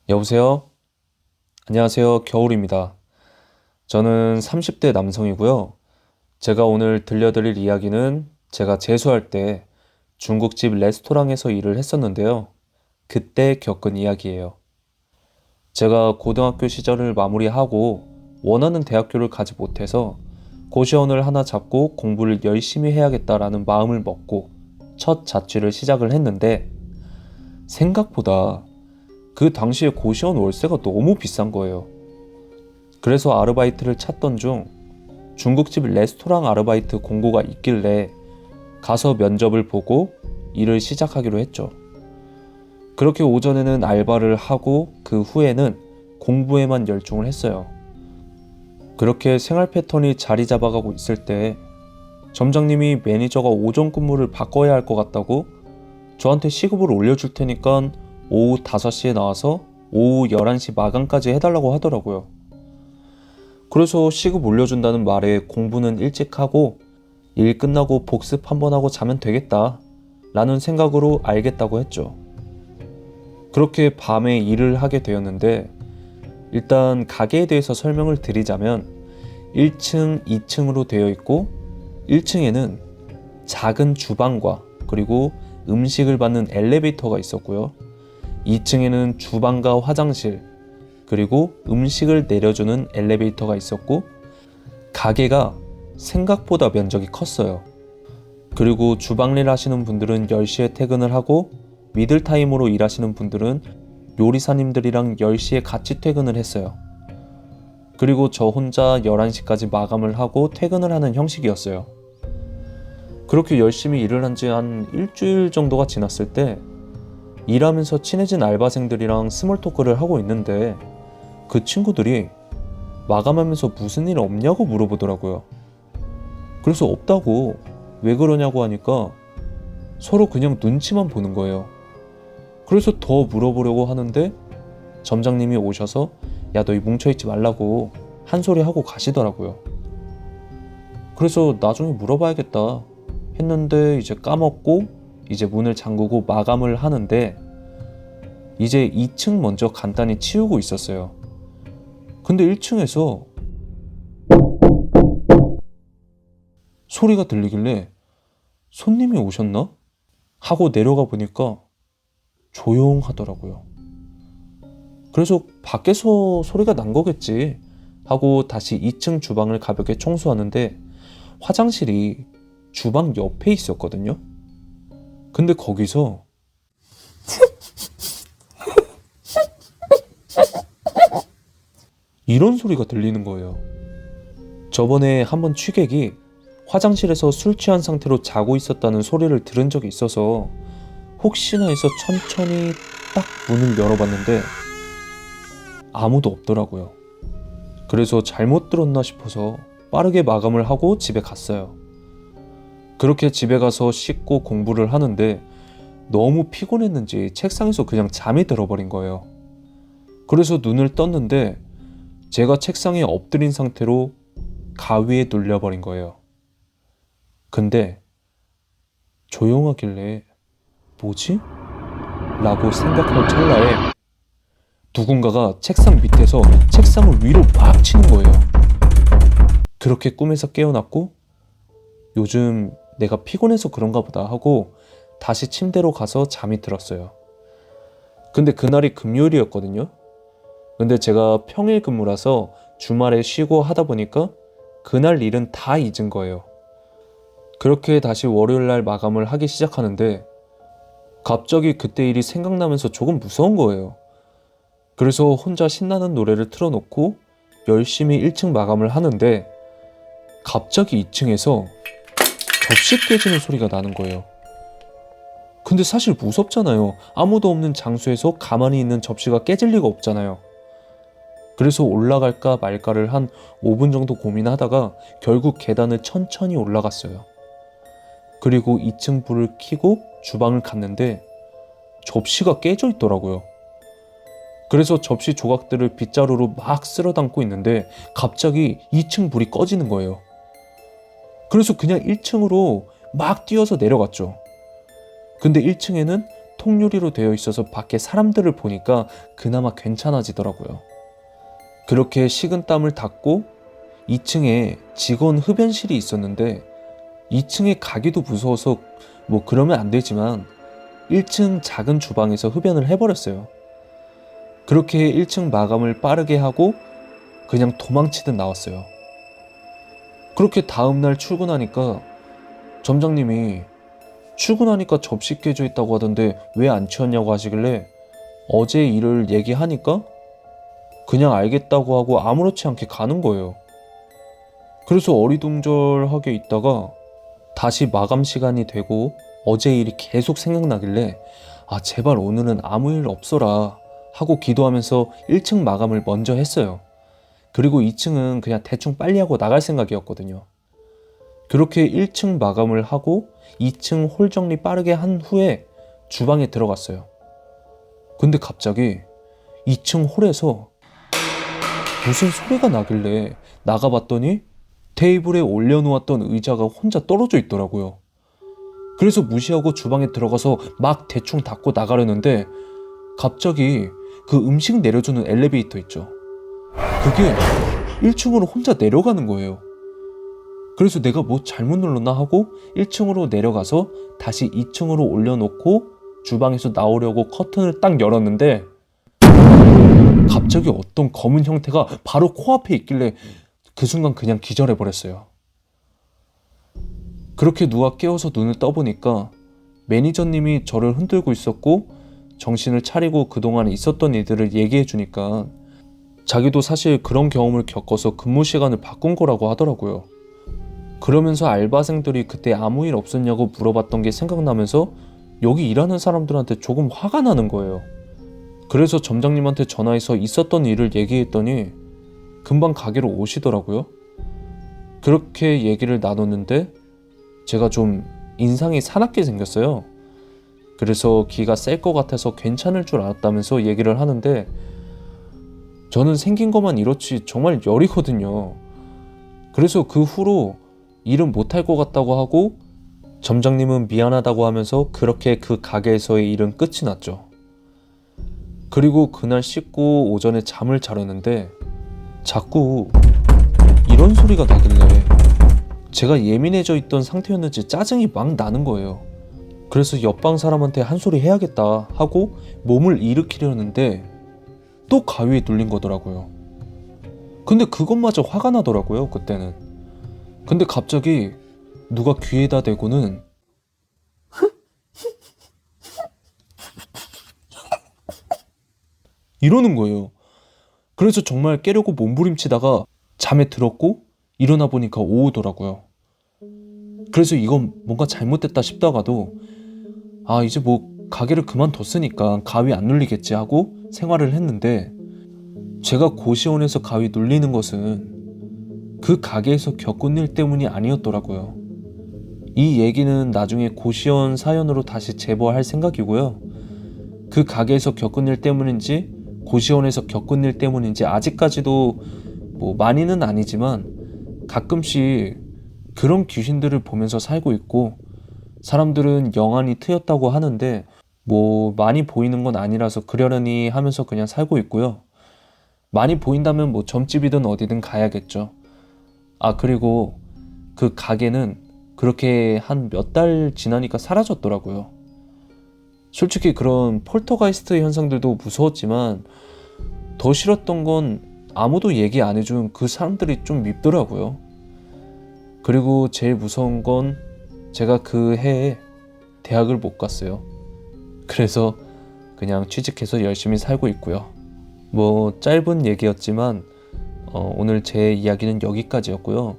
여보세요? 안녕하세요. 겨울입니다. 저는 30대 남성이고요. 제가 오늘 들려드릴 이야기는 제가 재수할 때 중국집 레스토랑에서 일을 했었는데요. 그때 겪은 이야기예요. 제가 고등학교 시절을 마무리하고 원하는 대학교를 가지 못해서 고시원을 하나 잡고 공부를 열심히 해야겠다라는 마음을 먹고 첫 자취를 시작을 했는데 생각보다 그 당시에 고시원 월세가 너무 비싼 거예요. 그래서 아르바이트를 찾던 중 중국집 레스토랑 아르바이트 공고가 있길래 가서 면접을 보고 일을 시작하기로 했죠. 그렇게 오전에는 알바를 하고 그 후에는 공부에만 열중을 했어요. 그렇게 생활 패턴이 자리 잡아가고 있을 때 점장님이 매니저가 오전 근무를 바꿔야 할 것 같다고 저한테 시급을 올려줄 테니까 오후 5시에 나와서 오후 11시 마감까지 해달라고 하더라고요. 그래서 시급 올려준다는 말에 공부는 일찍 하고 일 끝나고 복습 한번 하고 자면 되겠다 라는 생각으로 알겠다고 했죠. 그렇게 밤에 일을 하게 되었는데 일단 가게에 대해서 설명을 드리자면 1층, 2층으로 되어 있고 1층에는 작은 주방과 그리고 음식을 받는 엘리베이터가 있었고요. 2층에는 주방과 화장실 그리고 음식을 내려주는 엘리베이터가 있었고 가게가 생각보다 면적이 컸어요. 그리고 주방일 하시는 분들은 10시에 퇴근을 하고 미들타임으로 일하시는 분들은 요리사님들이랑 10시에 같이 퇴근을 했어요. 그리고 저 혼자 11시까지 마감을 하고 퇴근을 하는 형식이었어요. 그렇게 열심히 일을 한 지 한 일주일 정도가 지났을 때 일하면서 친해진 알바생들이랑 스몰 토크를 하고 있는데 그 친구들이 마감하면서 무슨 일 없냐고 물어보더라고요. 그래서 없다고 왜 그러냐고 하니까 서로 그냥 눈치만 보는 거예요. 그래서 더 물어보려고 하는데 점장님이 오셔서 야, 너희 뭉쳐있지 말라고 한 소리 하고 가시더라고요. 그래서 나중에 물어봐야겠다 했는데 이제 까먹고 이제 문을 잠그고 마감을 하는데 이제 2층 먼저 간단히 치우고 있었어요. 근데 1층에서 소리가 들리길래 손님이 오셨나? 하고 내려가 보니까 조용하더라고요. 그래서 밖에서 소리가 난 거겠지 하고 다시 2층 주방을 가볍게 청소하는데 화장실이 주방 옆에 있었거든요. 근데 거기서 이런 소리가 들리는 거예요. 저번에 한번 취객이 화장실에서 술 취한 상태로 자고 있었다는 소리를 들은 적이 있어서 혹시나 해서 천천히 딱 문을 열어봤는데 아무도 없더라고요. 그래서 잘못 들었나 싶어서 빠르게 마감을 하고 집에 갔어요. 그렇게 집에 가서 씻고 공부를 하는데 너무 피곤했는지 책상에서 그냥 잠이 들어버린 거예요. 그래서 눈을 떴는데 제가 책상에 엎드린 상태로 가위에 눌려버린 거예요. 근데 조용하길래 뭐지? 라고 생각할 찰나에 누군가가 책상 밑에서 책상을 위로 막 치는 거예요. 그렇게 꿈에서 깨어났고 요즘 내가 피곤해서 그런가 보다 하고 다시 침대로 가서 잠이 들었어요. 근데 그날이 금요일이었거든요. 근데 제가 평일 근무라서 주말에 쉬고 하다 보니까 그날 일은 다 잊은 거예요. 그렇게 다시 월요일날 마감을 하기 시작하는데 갑자기 그때 일이 생각나면서 조금 무서운 거예요. 그래서 혼자 신나는 노래를 틀어놓고 열심히 1층 마감을 하는데 갑자기 2층에서 접시 깨지는 소리가 나는 거예요. 근데 사실 무섭잖아요. 아무도 없는 장소에서 가만히 있는 접시가 깨질 리가 없잖아요. 그래서 올라갈까 말까를 한 5분 정도 고민하다가 결국 계단을 천천히 올라갔어요. 그리고 2층 불을 켜고 주방을 갔는데 접시가 깨져 있더라고요. 그래서 접시 조각들을 빗자루로 막 쓸어 담고 있는데 갑자기 2층 불이 꺼지는 거예요. 그래서 그냥 1층으로 막 뛰어서 내려갔죠. 근데 1층에는 통유리로 되어 있어서 밖에 사람들을 보니까 그나마 괜찮아지더라고요. 그렇게 식은땀을 닦고 2층에 직원 흡연실이 있었는데 2층에 가기도 무서워서 뭐 그러면 안 되지만 1층 작은 주방에서 흡연을 해버렸어요. 그렇게 1층 마감을 빠르게 하고 그냥 도망치듯 나왔어요. 그렇게 다음날 출근하니까 점장님이 출근하니까 접시 깨져 있다고 하던데 왜 안 치웠냐고 하시길래 어제 일을 얘기하니까 그냥 알겠다고 하고 아무렇지 않게 가는 거예요. 그래서 어리둥절하게 있다가 다시 마감 시간이 되고 어제 일이 계속 생각나길래 아 제발 오늘은 아무 일 없어라 하고 기도하면서 1층 마감을 먼저 했어요. 그리고 2층은 그냥 대충 빨리 하고 나갈 생각이었거든요. 그렇게 1층 마감을 하고 2층 홀 정리 빠르게 한 후에 주방에 들어갔어요. 근데 갑자기 2층 홀에서 무슨 소리가 나길래 나가봤더니 테이블에 올려놓았던 의자가 혼자 떨어져 있더라고요. 그래서 무시하고 주방에 들어가서 막 대충 닫고 나가려는데 갑자기 그 음식 내려주는 엘리베이터 있죠. 그게 1층으로 혼자 내려가는 거예요. 그래서 내가 뭐 잘못 눌렀나 하고 1층으로 내려가서 다시 2층으로 올려놓고 주방에서 나오려고 커튼을 딱 열었는데 갑자기 어떤 검은 형태가 바로 코앞에 있길래 그 순간 그냥 기절해버렸어요. 그렇게 누가 깨워서 눈을 떠보니까 매니저님이 저를 흔들고 있었고 정신을 차리고 그동안 있었던 일들을 얘기해주니까 자기도 사실 그런 경험을 겪어서 근무 시간을 바꾼 거라고 하더라고요. 그러면서 알바생들이 그때 아무 일 없었냐고 물어봤던 게 생각나면서 여기 일하는 사람들한테 조금 화가 나는 거예요. 그래서 점장님한테 전화해서 있었던 일을 얘기했더니 금방 가게로 오시더라고요. 그렇게 얘기를 나눴는데 제가 좀 인상이 사납게 생겼어요. 그래서 기가 셀 것 같아서 괜찮을 줄 알았다면서 얘기를 하는데 저는 생긴 것만 이렇지 정말 열이거든요. 그래서 그 후로 일은 못할 것 같다고 하고 점장님은 미안하다고 하면서 그렇게 그 가게에서의 일은 끝이 났죠. 그리고 그날 씻고 오전에 잠을 자려는데 자꾸 이런 소리가 나길래 제가 예민해져 있던 상태였는지 짜증이 막 나는 거예요. 그래서 옆방 사람한테 한 소리 해야겠다 하고 몸을 일으키려는데 또 가위에 눌린 거더라고요. 근데 그것마저 화가 나더라고요, 그때는. 근데 갑자기 누가 귀에다 대고는 이러는 거예요. 그래서 정말 깨려고 몸부림치다가 잠에 들었고 일어나 보니까 오후더라고요. 그래서 이건 뭔가 잘못됐다 싶다가도 아 이제 뭐 가게를 그만뒀으니까 가위 안 눌리겠지 하고 생활을 했는데 제가 고시원에서 가위 눌리는 것은 그 가게에서 겪은 일 때문이 아니었더라고요. 이 얘기는 나중에 고시원 사연으로 다시 제보할 생각이고요. 그 가게에서 겪은 일 때문인지 고시원에서 겪은 일 때문인지 아직까지도 뭐 많이는 아니지만 가끔씩 그런 귀신들을 보면서 살고 있고 사람들은 영안이 트였다고 하는데 뭐 많이 보이는 건 아니라서 그러려니 하면서 그냥 살고 있고요. 많이 보인다면 뭐 점집이든 어디든 가야겠죠. 아 그리고 그 가게는 그렇게 한 몇 달 지나니까 사라졌더라고요. 솔직히 그런 폴터가이스트 현상들도 무서웠지만 더 싫었던 건 아무도 얘기 안 해준 그 사람들이 좀 밉더라고요. 그리고 제일 무서운 건 제가 그 해에 대학을 못 갔어요. 그래서 그냥 취직해서 열심히 살고 있고요. 뭐 짧은 얘기였지만 오늘 제 이야기는 여기까지였고요.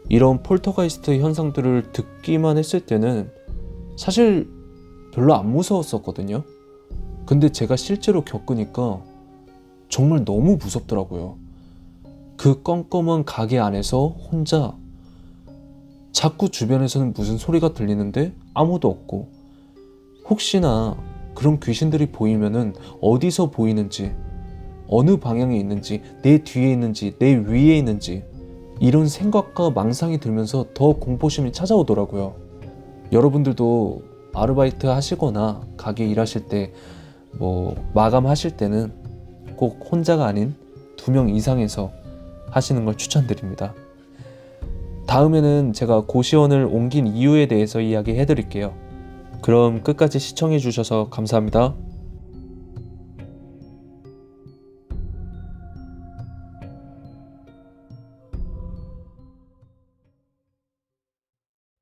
이런 폴터가이스트 현상들을 듣기만 했을 때는 사실 별로 안 무서웠었거든요. 근데 제가 실제로 겪으니까 정말 너무 무섭더라고요. 그 껌껌한 가게 안에서 혼자 자꾸 주변에서는 무슨 소리가 들리는데 아무도 없고 혹시나 그런 귀신들이 보이면은 어디서 보이는지 어느 방향에 있는지 내 뒤에 있는지 내 위에 있는지 이런 생각과 망상이 들면서 더 공포심이 찾아오더라고요. 여러분들도 아르바이트 하시거나 가게 일하실 때 마감하실 때는 꼭 혼자가 아닌 2명 이상에서 하시는 걸 추천드립니다. 다음에는 제가 고시원을 옮긴 이유에 대해서 이야기해 드릴게요. 그럼 끝까지 시청해 주셔서 감사합니다.